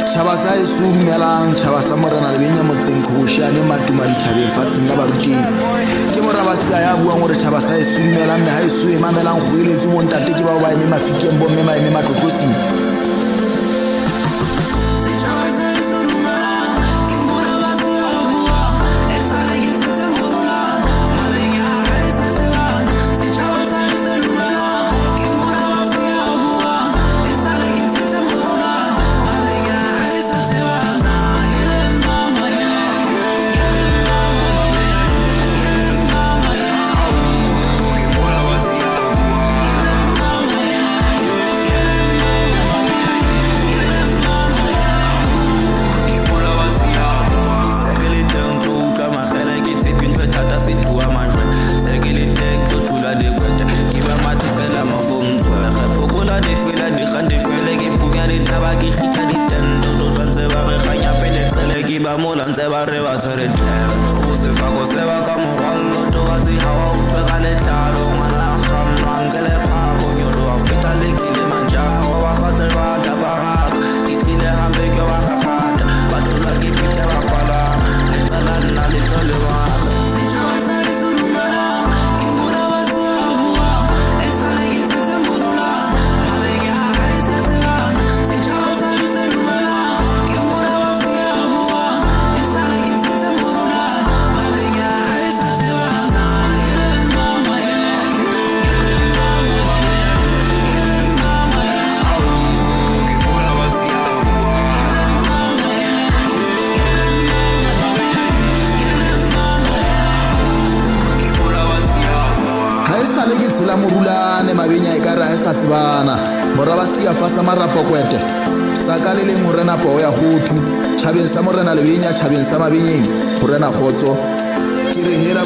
Tšhaba sa e sumelang tšhaba sa Morena Lebenya motseng Khobošane Matuma ditšhabeng fatsheng la barutšeng ke Morabasea ya buang gore tšhaba sa e sumelang mme ga e so e mamelang go eletse bontate ke bao ba eme mafikeng bomme ba eme matlotlosing ba mola ntse ba re ba tshwere tshebe o se fako se ba ka morwallo to wa se hawa utlwe ka letlalo ngwana a kgannwang ke lephako nyolo wa feta le Kilimanjaro wa fatshe ba tabaraka ke tlile hampe ke wa gagata ba tlhola ke phete ba kwala letlala nna le tlole waka le ke tshela morulane Mabenya e ka re a e sa tsebana Morabasea fa sa marapo kwete saka le leng Morena Poo ya Kgothu tšhabeng sa Morena Lebenya tšhabeng sa Mabenyeng Morena Kgotso ke re hela